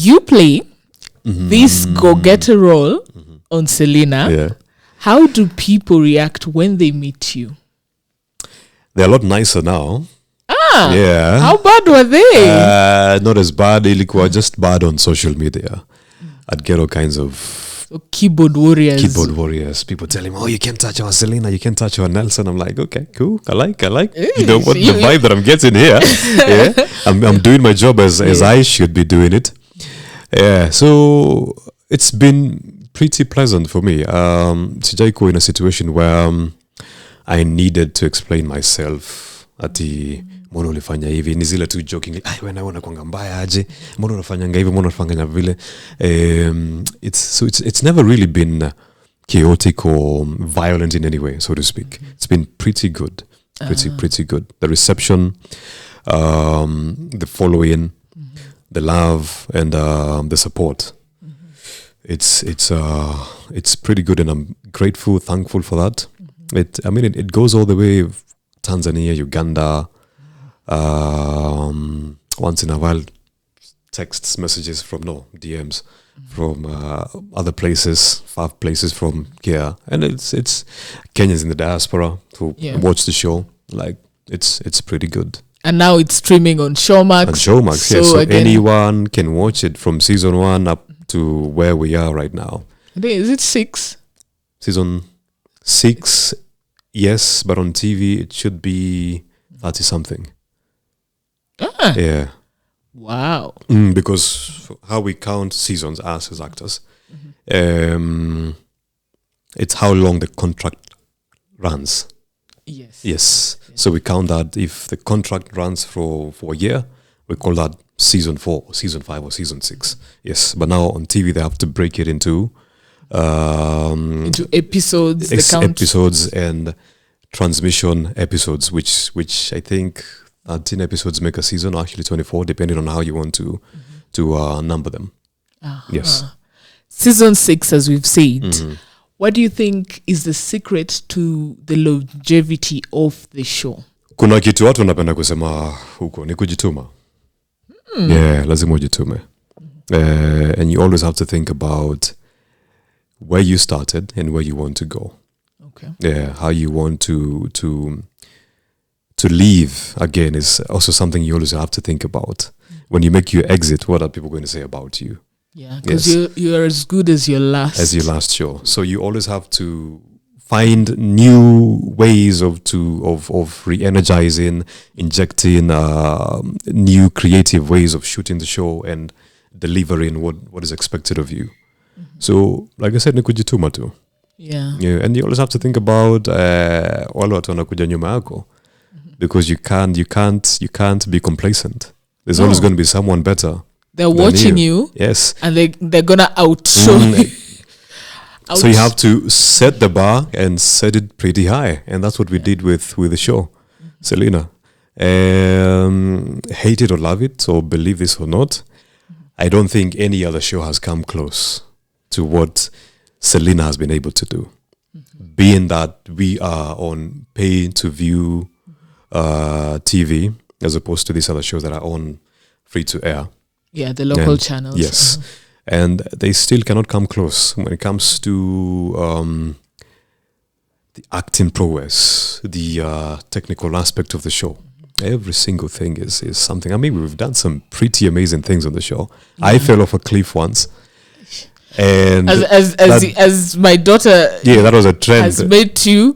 you play this go-getter role on Selina. Yeah. How do people react when they meet you? They're a lot nicer now. Yeah. How bad were they? Not as bad. Ilikuwa just bad on social media. I'd get all kinds of Keyboard warriors. People tell him, "Oh, you can't touch our Selina. You can't touch our Nelson." I'm like, okay, cool. I like. You know what the vibe that I'm getting here. Yeah, I'm doing my job as I should be doing it. Yeah. So it's been pretty pleasant for me. Sijaiko in a situation where I needed to explain myself at the mbona ulifanya hivi, ni zile tu jokingly, wewe naona kwanga mbaya aje, mbona unafanyanga hivi, mbona unafanyanga vile. It's never really been chaotic or violent in any way, so to speak. It's been pretty good. Pretty good. The reception, the following, the love, and the support. It's pretty good, and I'm grateful, thankful for that. It goes all the way Tanzania, Uganda, once in a while texts, messages from DMs from other places, far places from here, and it's Kenyans in the diaspora who watch the show. Like it's pretty good. And now it's streaming on Showmax. So anyone can watch it from season 1 up to where we are right now. I think, is it 6? Season 6, yes, but on TV it should be 30 something. Yeah. Wow. Because how we count seasons as actors, it's how long the contract runs. Yes. So we count that if the contract runs for a year, we call that season 4, or season 5, or season 6. Yes. But now on TV they have to break it into episodes, episodes and transmission episodes, which I think 13 episodes make a season, or actually 24, depending on how you want to number them. Yes. Season 6, as we've said. What do you think is the secret to the longevity of the show? Kuna kitu watu wanapenda kusema huko ni kujituma. Yeah, lazima ujitume. And you always have to think about where you started and where you want to go. Okay. Yeah, how you want to leave again is also something you always have to think about. When you make your exit, what are people going to say about you? Yeah, because you're as good as your last show. So you always have to find new ways of re-energizing, injecting new creative ways of shooting the show and delivering what is expected of you. So, like I said, ni kujituma tu. Yeah. And you always have to think about wale watu wanakuja nyuma yako, because you can't be complacent. There's always going to be someone better. They're watching you. Yes. And they're gonna outshow you. So you have to set the bar and set it pretty high, and that's what we did with the show, Selina. Hate it or love it, or believe this or not, I don't think any other show has come close to what Selina has been able to do. Being that we are on pay-to-view TV, as opposed to these other shows that are on free-to-air. Yeah, the local channels. Yes. And they still cannot come close when it comes to the acting prowess, the technical aspect of the show. Every single thing is something. I mean, we've done some pretty amazing things on the show. Yeah. I fell off a cliff once. And as my daughter that was a trend. Has met you.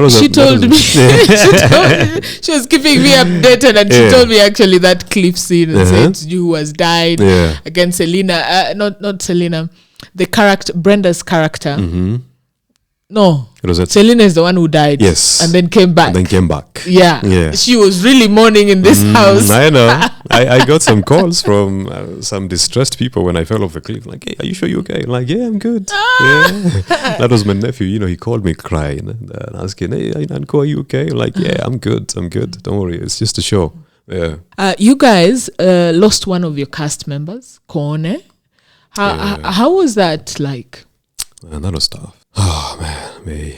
She told me she was keeping me updated, and she told me actually that clip scene and said you was died against Selina, not Selina, the character, Brenda's character. No, Selina is the one who died. Yes, and then came back. Yeah. She was really mourning in this house. I know. I got some calls from some distressed people when I fell off the cliff. Like, hey, are you sure you're okay? I'm like, yeah, I'm good. Yeah. That was my nephew. He called me crying and asking, hey, Nanko, are you okay? I'm like, yeah, I'm good. Don't worry. It's just a show. Yeah. You guys lost one of your cast members, Kone. How was that like? Man, that was tough. Oh man, may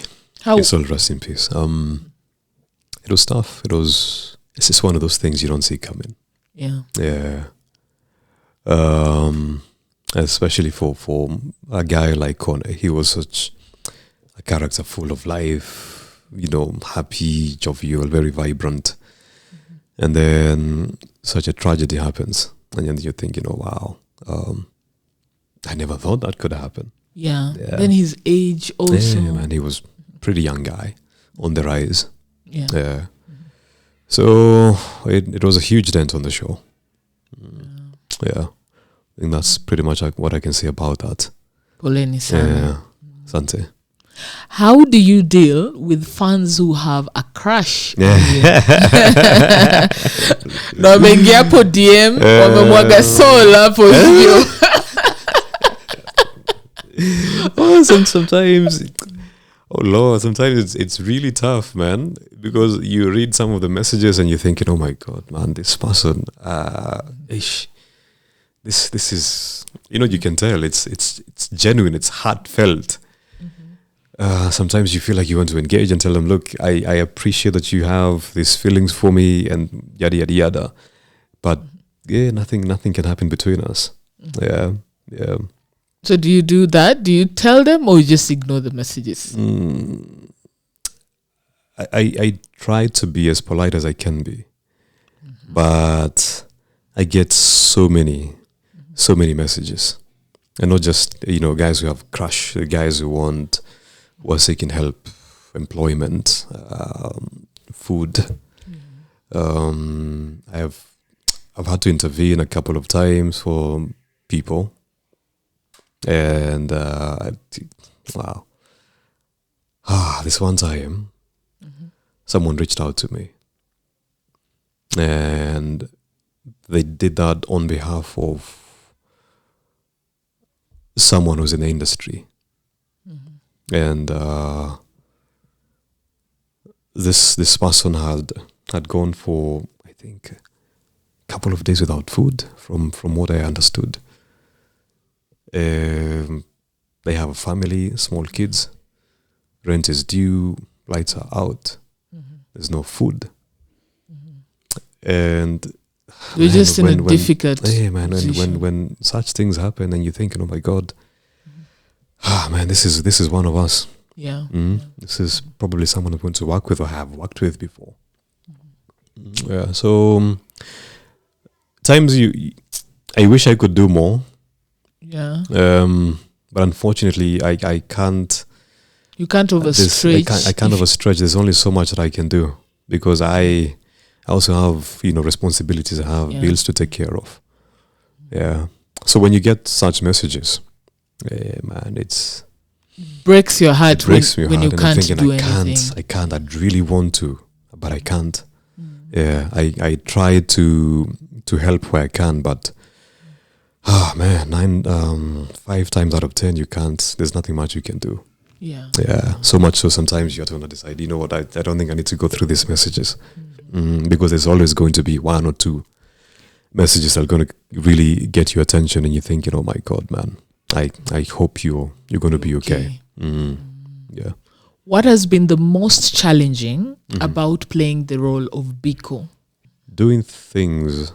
his soul rest in peace. It was tough. It's just one of those things you don't see coming. Yeah. Especially for a guy like Kone. He was such a character full of life, happy, jovial, very vibrant. And then such a tragedy happens. And then you think, wow, I never thought that could happen. Yeah. Then his age also. Yeah, man, he was pretty young guy on the rise. Yeah. Yeah. So it was a huge dent on the show. Yeah. I think that's pretty much what I can say about that. Poleni sana. Yeah. Sante. How do you deal with fans who have a crush? Na wameingia hapo DM, wamemwaga soul hapo hivyo. Sometimes, oh Lord, sometimes it's really tough, man, because you read some of the messages and you're thinking, oh my God, man, this person, this is, you can tell it's genuine, it's heartfelt. Sometimes you feel like you want to engage and tell them, look, I appreciate that you have these feelings for me and yada yada yada, but nothing can happen between us. Yeah. So do you do that? Do you tell them or you just ignore the messages? I try to be as polite as I can be, but I get so many messages, and not just guys who have crush, guys who are seeking help, employment, food. I've had to intervene a couple of times for people, and wow, this one time, someone reached out to me, and they did that on behalf of someone who's in the industry. And this person had gone for, I think, a couple of days without food, from what I understood. They have a family, small kids, rent is due, lights are out, there's no food. And you're just in a difficult position. When such things happen and you think, oh my God, man, this is one of us. Yeah. This is probably someone I'm going to work with or have worked with before. Yeah. So times I wish I could do more. Yeah. But unfortunately, I can't. You can't overstretch. I can't overstretch. There's only so much that I can do because I also have responsibilities. I have bills to take care of. Yeah. So when you get such messages, man, it breaks your heart when you can't thinking, do anything. I can't. I'd really want to, but I can't. Yeah, I try to help where I can, but man, 5 times out of 10 you can't. There's nothing much you can do. Yeah. So much so sometimes you have to decide. You know what? I don't think I need to go through these messages because there's always going to be 1 or 2 messages that are going to really get your attention, and you're thinking, oh my God, man. I hope you're going to be okay. Yeah. What has been the most challenging about playing the role of Biko? Doing things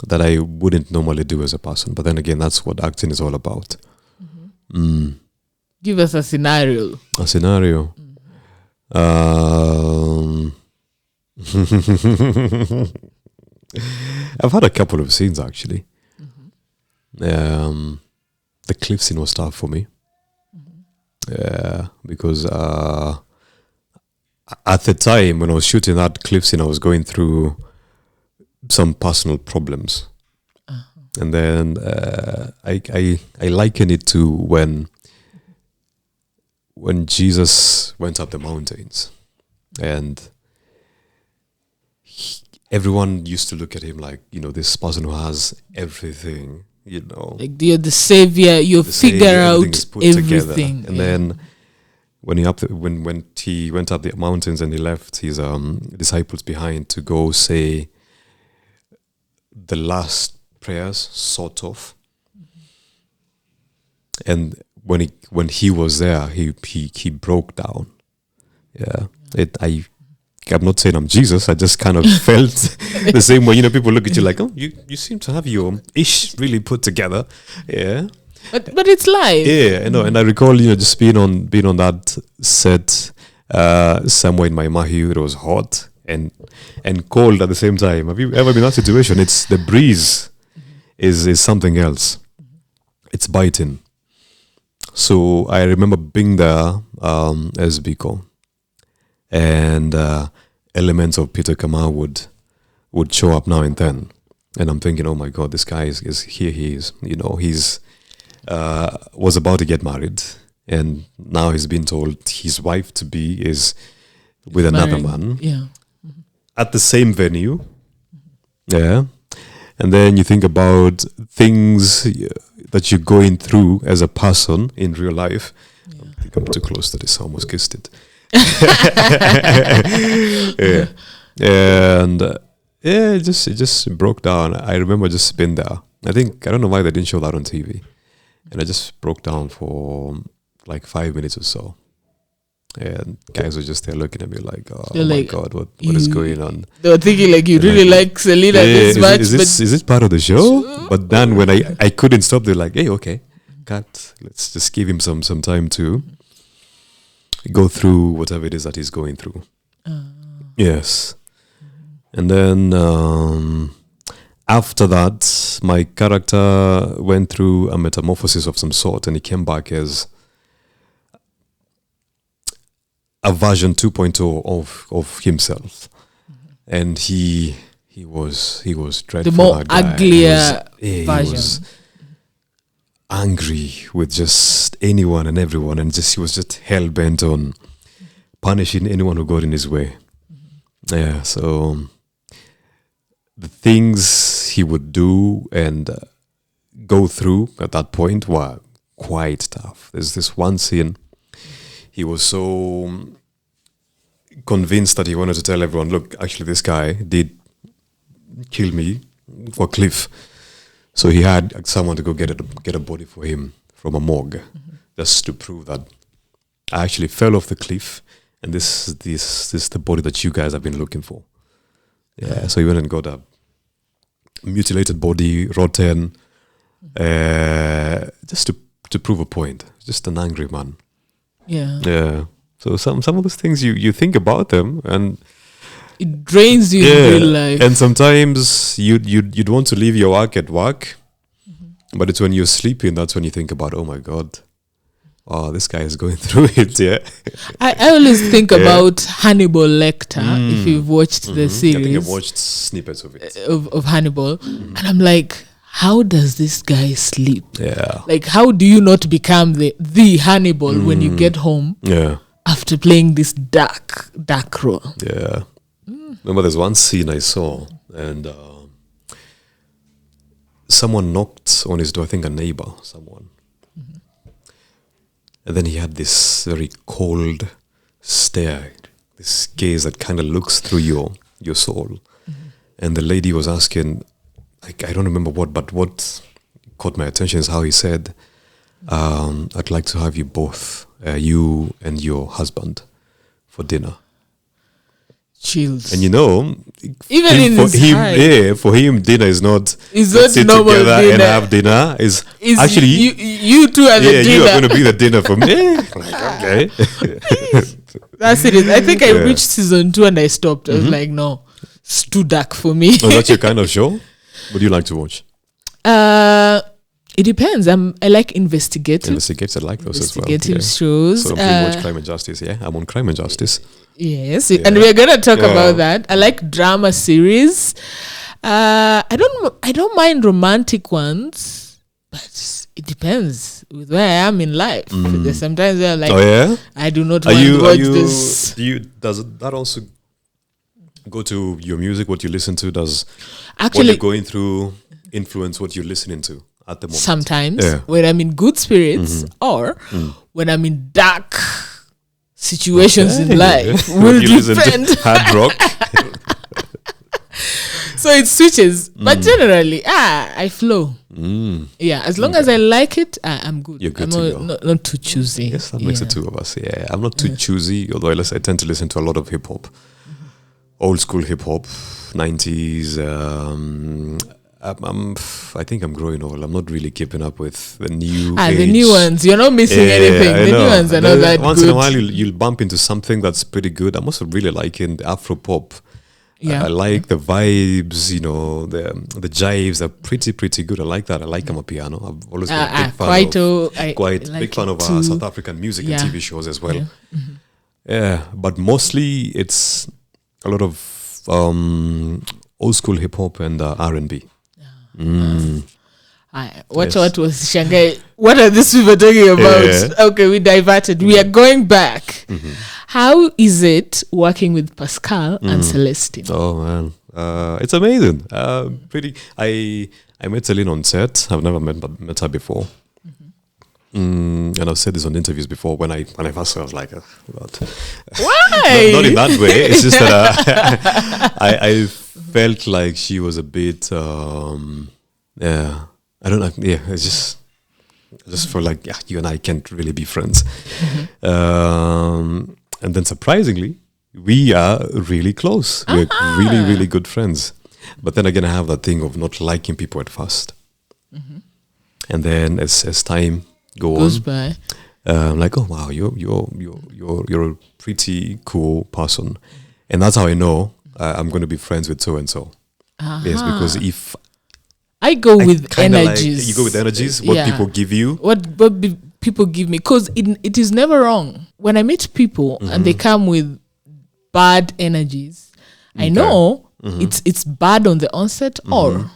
that I wouldn't normally do as a person. But then again, that's what acting is all about. Give us a scenario. A scenario. I've had a couple of scenes actually. The cliff scene was tough for me. Because at the time when I was shooting that cliff scene, I was going through some personal problems. And then I liken it to when Jesus went up the mountains, and everyone used to look at him like, this person who has everything, like you're the savior, you figure out everything. And then when he went up the mountains and he left his disciples behind to go say the last prayers, sort of. And when he was there, he broke down. Yeah. I I'm not saying I'm Jesus. I just kind of felt the same way. People look at you like, oh, you seem to have your ish really put together. Yeah. But it's live. Yeah, I know. And I recall, just being on that set somewhere in my Mahi. It was hot and cold at the same time. Have you ever been in that situation? It's the breeze is something else. It's biting. So I remember being there as Biko, and elements of Peter Kamau would show up now and then, and I'm thinking, oh my God, this guy is here. He is, he's was about to get married, and now he's been told his wife to be is with another man. Yeah. At the same venue. Yeah. And then you think about things that you're going through as a person in real life. Yeah. I think I'm too close to this. I almost kissed it. Yeah. And it just broke down. I remember just being there. I don't know why they didn't show that on TV. And I just broke down for like 5 minutes or so. And guys were just there looking at me like, oh my God, what is going on? They were thinking like, you really like Selina this much. Is it part of the show? But then when I couldn't stop, they're like, hey, okay, cut. Let's just give him some time to go through whatever it is that he's going through. Yes. And then after that, my character went through a metamorphosis of some sort, and he came back as a version 2.0 of himself. And he was dreadful. The more uglier version. He was angry with just anyone and everyone, and he was just hell bent on punishing anyone who got in his way. Yeah, so the things he would do and go through at that point were quite tough. There's this one scene. He was so convinced that he wanted to tell everyone, look, actually this guy did kill me for Cliff. So he had someone to go get a body for him from a morgue, just to prove that I actually fell off the cliff, and this is the body that you guys have been looking for. Yeah, so he went and got a mutilated body, rotten, just to prove a point. Just an angry man. Yeah. Yeah. So some of those things you think about them, and it drains you in real life. And sometimes you'd want to leave your work at work, but it's when you're sleeping that's when you think about, oh my God, oh, this guy is going through it. Yeah. I always think about Hannibal Lecter. If you've watched the series, I think I've watched snippets of it of Hannibal, and I'm like, how does this guy sleep? Yeah. Like, how do you not become the Hannibal when you get home? Yeah. After playing this dark role. Yeah. Remember, there's one scene I saw, and someone knocked on his door. I think a neighbor, someone, and then he had this very cold stare, this gaze that kind of looks through your soul. And the lady was asking, I don't remember what caught my attention is how he said, I'd like to have you both, you and your husband, for dinner. Chills. And even in his heart, for him, dinner is not. It's not sit normal together dinner. and have dinner. Is actually you two are the dinner. You are going to be the dinner for me. Like, okay, that's it. I think I reached season 2 and I stopped. I was like, no, it's too dark for me. Oh, that's your kind of show. What do you like to watch? It depends. I like investigative. Investigative, I like those as well. Investigative shows. So I'm watch Crime and Justice. Yeah, I'm on Crime and Justice. Yes, and we're gonna talk about that. I like drama series. I don't mind romantic ones, but it depends with where I am in life. There's sometimes where I'm like, I do not want to watch this. Does that also go to your music? What you listen to? Does actually what you're going through influence what you're listening to at the moment? Sometimes when I'm in good spirits or when I'm in dark situations in life will depend. Hard rock. So it switches, but generally, I flow. Yeah, as long as I like it, I'm good. You're good I'm not too choosy. Yes, that makes the two of us. Yeah, I'm not too choosy, although I tend to listen to a lot of hip hop. old school hip hop, 90s. I think I'm growing old. I'm not really keeping up with the new age. The new ones. You're not missing anything. The new ones are not that Once good. in a while, you'll bump into something that's pretty good. I'm also really liking the Afro pop. Yeah. I like the vibes, the jives are pretty good. I like that. I like Amapiano. I've always been a big fan big fan of South African music and TV shows as well. Yeah, but mostly it's a lot of old school hip hop and R&B. What was Shanghai? What are these people talking about? Yeah. Okay, we diverted. We are going back. How is it working with Pascal and Celestine? Oh man, it's amazing. I met Selina on set. I've never met her before. And I've said this on interviews before. When I first saw her, I was like, what? Why? not in that way. It's just that I felt like she was a bit. I don't know. Yeah, I just felt like you and I can't really be friends. And then surprisingly, we are really close. We're really good friends. But then again, I have that thing of not liking people at first. And then as time goes by, I'm like, oh wow, you're a pretty cool person, and that's how I know I'm going to be friends with so and so. Yes, because if I go with energies, you go with energies. What people give you, people give me, because it is never wrong when I meet people and they come with bad energies. I know it's bad on the onset or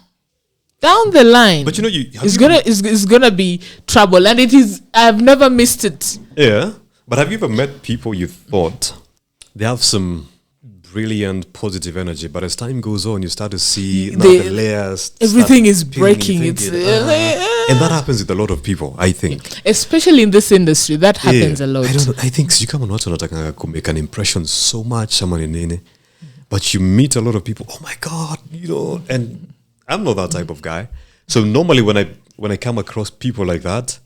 down the line, but it's gonna be trouble, and it is. I've never missed it. Yeah, but have you ever met people you thought they have some brilliant positive energy, but as time goes on, you start to see the layers. Everything is breaking. And that happens with a lot of people, I think. Especially in this industry, that happens a lot. I think you come on to make an impression so much, but you meet a lot of people. Oh my God, and I'm not that type of guy. So normally when I come across people like that,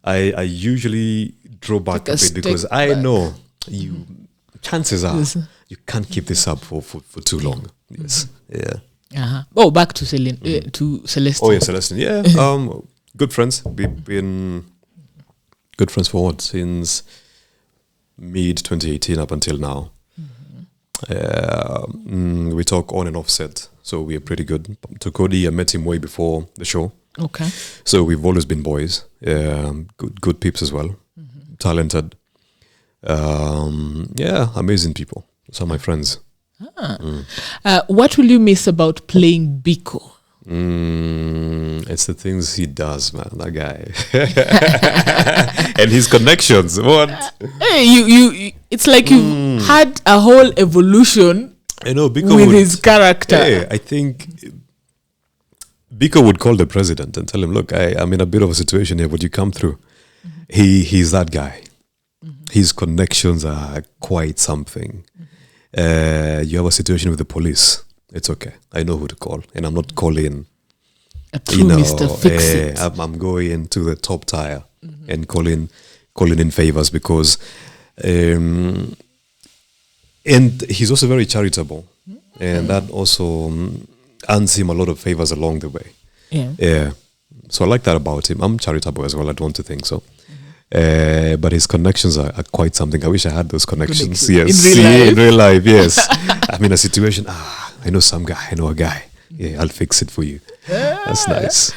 I usually draw back a bit because I know you. Chances are you can't keep this up for too long. Yes. Yeah. Oh, back to Selina, to Celestine. Oh yeah, Celestine. Yeah. Good friends. We've been good friends for what, since mid 2018 up until now. We talk on and off set, so we are pretty good. To Cody, I met him way before the show. Okay. So we've always been boys. Good peeps as well. Talented. Amazing people. Some of my friends. What will you miss about playing Biko? It's the things he does, man. That guy. And his connections. What? Hey, you it's like you had a whole evolution. I know Biko with his character. Hey, I think Biko would call the president and tell him, look, I'm in a bit of a situation here. Would you come through? He's that guy. His connections are quite something. You have a situation with the police. It's okay. I know who to call. And I'm not calling a true Mr. Fix-It. I'm going to the top tier and calling in favors because and he's also very charitable. And that also earns him a lot of favors along the way. Yeah. So I like that about him. I'm charitable as well. I don't want to think so. But his connections are quite something. I wish I had those connections. Yes, in real life. Yes. I'm in a situation. I know some guy. I know a guy. Yeah, I'll fix it for you. That's nice.